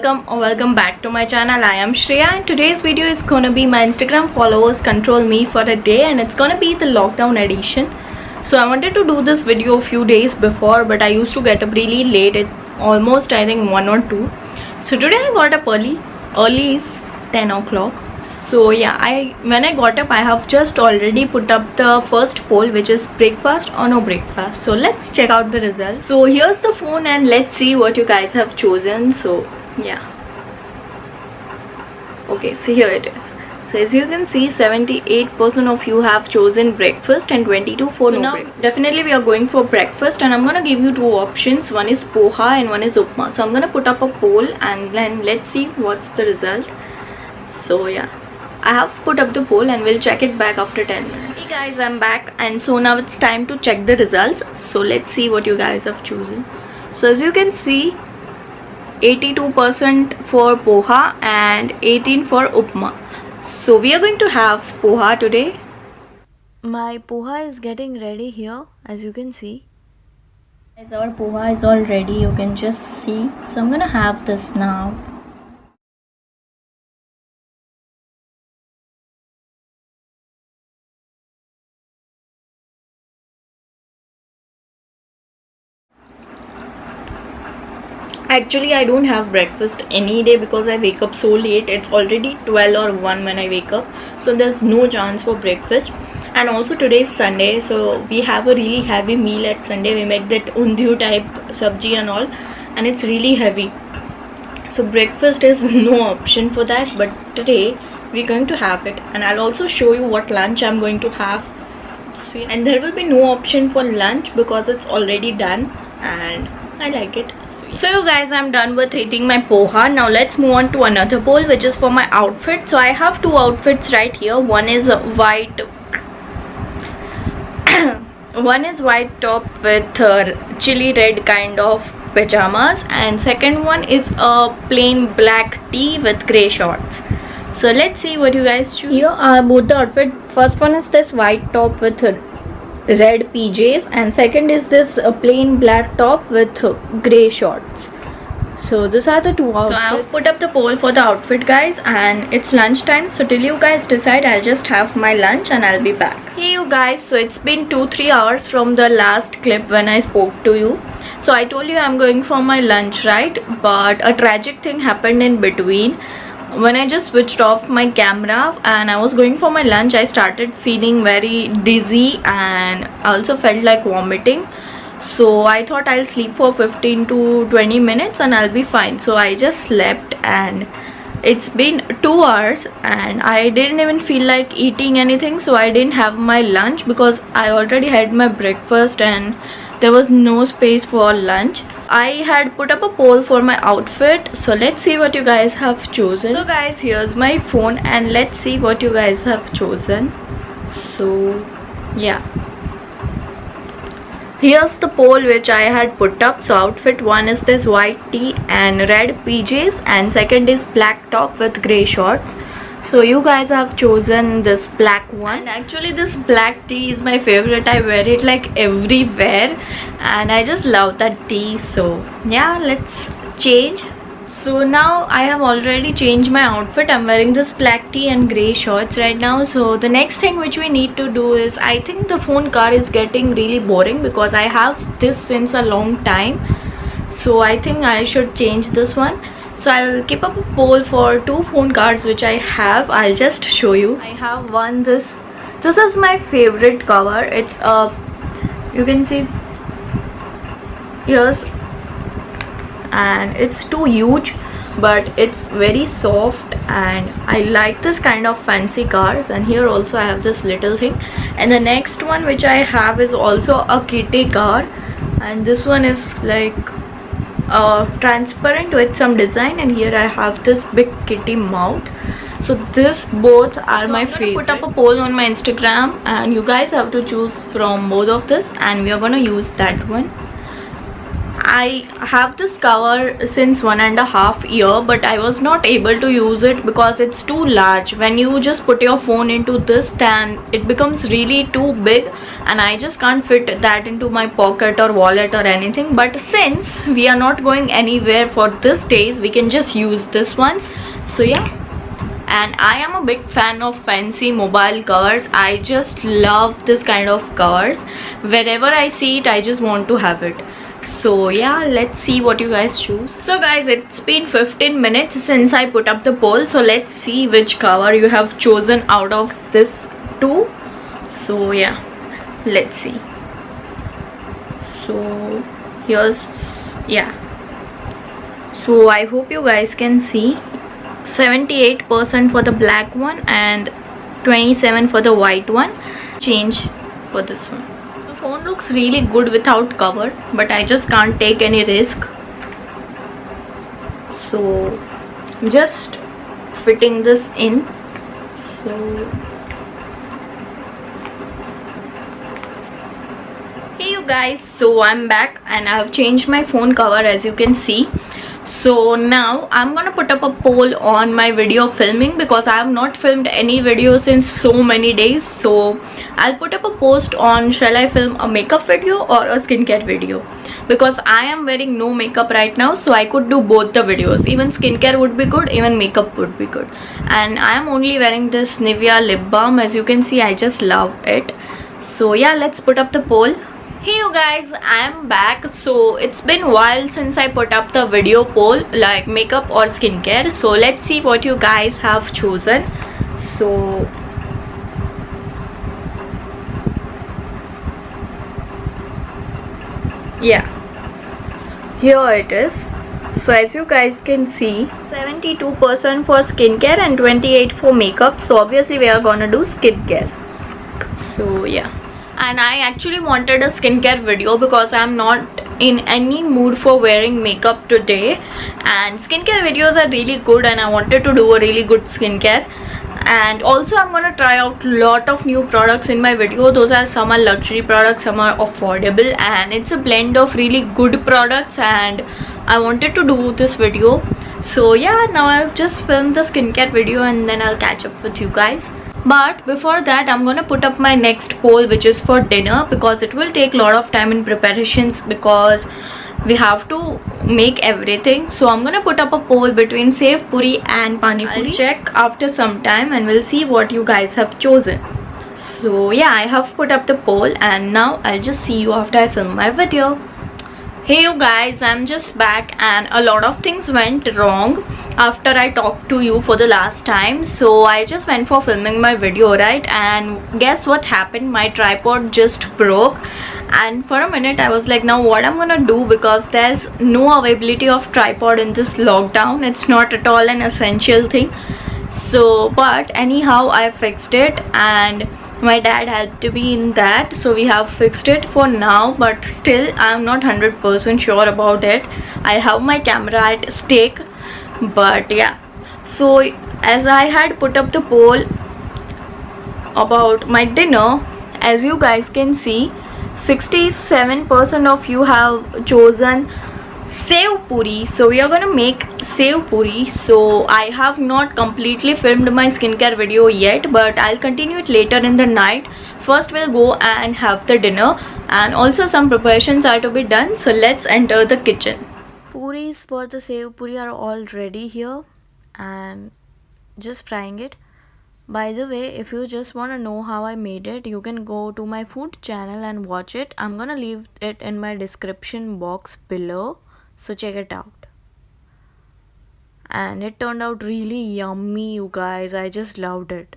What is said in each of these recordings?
welcome back to my channel. I am Shreya and today's video is gonna be my Instagram followers control me for a day, and it's gonna be the lockdown edition. So I wanted to do this video a few days before, but I used to get up really late at almost I think 1 or 2. So today I got up early is 10 o'clock. So yeah, when I got up, I have just already put up the first poll, which is breakfast or no breakfast. So let's check out the results. So here's the phone and let's see what you guys have chosen. So yeah, okay, so here it is. So as you can see, 78% of you have chosen breakfast and 22 for no breakfast. Definitely we are going for breakfast, and I'm gonna give you two options. One is poha and one is upma. So I'm gonna put up a poll and then let's see what's the result. So yeah, I have put up the poll and we'll check it back after 10 minutes. Hey guys, I'm back, and so now it's time to check the results. So let's see what you guys have chosen. So as you can see, 82% for poha and 18 for upma. So we are going to have poha today. My poha is getting ready here, as you can see. As our poha is all ready, you can just see. So I'm gonna have this now. Actually, I don't have breakfast any day because I wake up so late. It's already 12 or 1 when I wake up. So there's no chance for breakfast. And also today is Sunday. So we have a really heavy meal at Sunday. We make that undhiyu type sabji and all. And it's really heavy. So breakfast is no option for that. But today we're going to have it. And I'll also show you what lunch I'm going to have. And there will be no option for lunch because it's already done. And I like it. So you guys, I'm done with eating my poha. Now let's move on to another bowl, which is for my outfit. So I have two outfits right here. One is white one is white top with chili red kind of pajamas, and second one is a plain black tee with grey shorts. So let's see what you guys choose. Here are both the outfit. First one is this white top with red PJs, and second is this plain black top with grey shorts. So these are the two outfits. So I have put up the poll for the outfit, guys, and it's lunchtime. So till you guys decide, I'll just have my lunch and I'll be back. Hey you guys, so it's been 2-3 hours from the last clip when I spoke to you. So I told you I'm going for my lunch, right? But a tragic thing happened in between. When I just switched off my camera and I was going for my lunch, I started feeling very dizzy and I also felt like vomiting. So I thought I'll sleep for 15 to 20 minutes and I'll be fine. So I just slept, and it's been 2 hours and I didn't even feel like eating anything. So I didn't have my lunch because I already had my breakfast and there was no space for lunch. I had put up a poll for my outfit, so let's see what you guys have chosen. So guys, here's my phone and let's see what you guys have chosen. So yeah, here's the poll which I had put up. So outfit 1 is this white tee and red PJs, and second is black top with grey shorts. So you guys have chosen this black one, and actually this black tee is my favorite. I wear it like everywhere and I just love that tee. So yeah, let's change. So now I have already changed my outfit. I'm wearing this black tee and grey shorts right now. So the next thing which we need to do is, I think the phone car is getting really boring because I have this since a long time. So I think I should change this one. So I'll keep up a poll for 2 phone cars which I have. I'll just show you. I have one, this is my favorite cover. It's you can see here's, and it's too huge but it's very soft and I like this kind of fancy cars. And here also I have this little thing. And the next one which I have is also a kitty car, and this one is like transparent with some design, and here I have this big kitty mouth. So this both are my favorite. Put up a poll on my Instagram and you guys have to choose from both of this, and we are gonna use that one. I have this cover since 1.5 years, but I was not able to use it because it's too large. When you just put your phone into this stand, it becomes really too big, and I just can't fit that into my pocket or wallet or anything. But since we are not going anywhere for this days, we can just use this ones. So yeah. And I am a big fan of fancy mobile covers. I just love this kind of covers. Wherever I see it, I just want to have it. So yeah, let's see what you guys choose. So guys, it's been 15 minutes since I put up the poll. So let's see which cover you have chosen out of this two. So yeah, let's see. So here's, yeah. So I hope you guys can see. 78% for the black one and 27% for the white one. Change for this one. The phone looks really good without cover, but I just can't take any risk. So just fitting this in. So hey you guys, so I'm back and I have changed my phone cover, as you can see. So now I'm gonna put up a poll on my video filming because I have not filmed any video since so many days. So I'll put up a post on, shall I film a makeup video or a skincare video, because I am wearing no makeup right now, so I could do both the videos. Even skincare would be good, even makeup would be good. And I am only wearing this Nivea lip balm, as you can see. I just love it. So yeah, let's put up the poll. Hey you guys, I am back. So it's been a while since I put up the video poll like makeup or skincare. So let's see what you guys have chosen. So yeah, here it is. So as you guys can see, 72% for skincare and 28% for makeup. So obviously we are gonna do skincare. So yeah. And I actually wanted a skincare video because I'm not in any mood for wearing makeup today, and skincare videos are really good and I wanted to do a really good skincare. And also I'm gonna try out lot of new products in my video. Those are, some are luxury products, some are affordable, and it's a blend of really good products, and I wanted to do this video. So yeah, now I've just filmed the skincare video and then I'll catch up with you guys. But before that, I'm gonna put up my next poll, which is for dinner, because it will take a lot of time in preparations because we have to make everything. So I'm gonna put up a poll between Sev Puri and Pani Puri. I'll check after some time and we'll see what you guys have chosen. So yeah, I have put up the poll and now I'll just see you after I film my video. Hey you guys, I'm just back and a lot of things went wrong after I talked to you for the last time. So I just went for filming my video, right? And guess what happened? My tripod just broke, and for a minute I was like, now what I'm gonna do, because there's no availability of tripod in this lockdown. It's not at all an essential thing. So but anyhow I fixed it and my dad helped me in that, so we have fixed it for now. But still I'm not 100% sure about it. I have my camera at stake, but yeah. So as I had put up the poll about my dinner, as you guys can see, 67% of you have chosen Sev Puri. So we are gonna make Sev Puri. So I have not completely filmed my skincare video yet, but I'll continue it later in the night. First we'll go and have the dinner, and also some preparations are to be done. So let's enter the kitchen. Puris for the Sev Puri are all ready here and just frying it. By the way, if you just want to know how I made it, you can go to my food channel and watch it. I'm gonna leave it in my description box below, so check it out. And it turned out really yummy, you guys. I just loved it.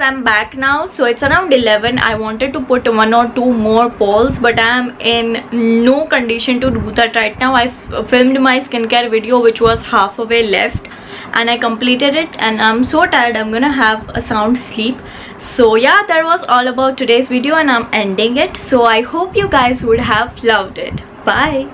I'm back now. So it's around 11. I wanted to put 1 or 2 more polls, but I am in no condition to do that right now. I filmed my skincare video, which was half away left, and I completed it, and I'm so tired. I'm gonna have a sound sleep. So yeah, that was all about today's video, and I'm ending it. So I hope you guys would have loved it. Bye.